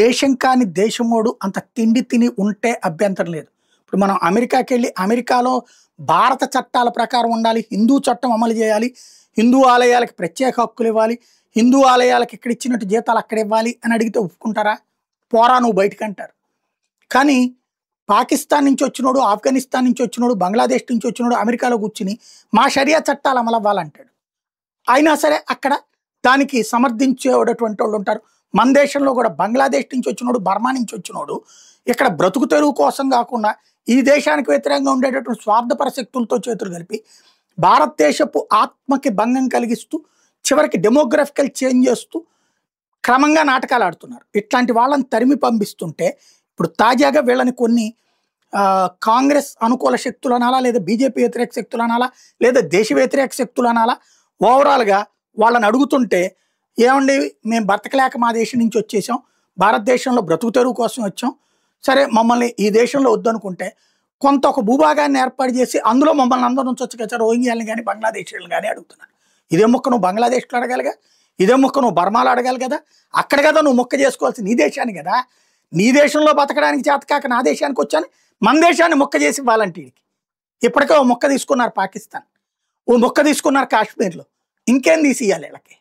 దేశం కాని దేశమోడు అంత తిండి తిని ఉంటే అభ్యంతరం లేదు. ఇప్పుడు మనం అమెరికాకెళ్ళి అమెరికాలో భారత చట్టాల ప్రకారం ఉండాలి. హిందూ చట్టం అమలు చేయాలి. హిందూ ఆలయాలకు ప్రత్యేక హక్కులు ఇవ్వాలి. హిందూ ఆలయాలకు ఇక్కడ ఇచ్చినట్టు జీతాలు అక్కడ ఇవ్వాలి అని అడిగితే ఒప్పుకుంటారా? పోరా నువ్వు బయటికి అంటారు. కానీ పాకిస్తాన్ నుంచి వచ్చినోడు, ఆఫ్ఘనిస్తాన్ నుంచి వచ్చినోడు, బంగ్లాదేశ్ నుంచి వచ్చినోడు అమెరికాలో కూర్చుని మా షరియా చట్టాలు అమలు అవ్వాలంటాడు. అయినా సరే అక్కడ దానికి సమర్థించేటటువంటి వాళ్ళు ఉంటారు. మన దేశంలో కూడా బంగ్లాదేశ్ నుంచి వచ్చినోడు, బర్మా నుంచి వచ్చినోడు ఇక్కడ బ్రతుకు తెరువు కోసం కాకుండా ఈ దేశానికి వ్యతిరేకంగా ఉండేటటువంటి స్వార్థపర శక్తులతో చేతులు కలిపి భారతదేశపు ఆత్మకి భంగం కలిగిస్తూ చివరికి డెమోగ్రఫికల్ చేంజ్ చేస్తూ క్రమంగా నాటకాలు ఆడుతున్నారు. ఇట్లాంటి వాళ్ళని తరిమి పంపిస్తుంటే ఇప్పుడు తాజాగా వీళ్ళని కొన్ని కాంగ్రెస్ అనుకూల శక్తులు అనాలా, లేదా బీజేపీ వ్యతిరేక శక్తులు అనాలా, లేదా దేశ వ్యతిరేక శక్తులు అనాలా, ఓవరాల్గా వాళ్ళని అడుగుతుంటే ఏమండి మేము బతకలేక మా దేశం నుంచి వచ్చేసాం, భారతదేశంలో బ్రతుకు తెరువు కోసం వచ్చాం, సరే మమ్మల్ని ఈ దేశంలో వద్దనుకుంటే కొంత ఒక భూభాగాన్ని ఏర్పాటు చేసి అందులో మమ్మల్ని అందరూ ఉంచొచ్చు కదా, రోహింగ్యాలను కానీ బంగ్లాదేశీలను కానీ అడుగుతున్నాను. ఇదే మొక్క నువ్వు బంగ్లాదేశ్లో అడగాలిగా, ఇదే మొక్క నువ్వు బర్మాలో అడగాలి కదా, అక్కడ కదా నువ్వు మొక్క చేసుకోవాల్సి నీ దేశాన్ని కదా. నీ దేశంలో బతకడానికి చేతకాక నా దేశానికి వచ్చాను, మన దేశాన్ని మొక్క చేసి ఇవ్వాలంటే ఇప్పటికే ఓ మొక్క తీసుకున్నారు పాకిస్తాన్, ఓ మొక్క తీసుకున్నారు కాశ్మీర్లో, ఇంకేం తీసి ఇవ్వాలి వీళ్ళకి.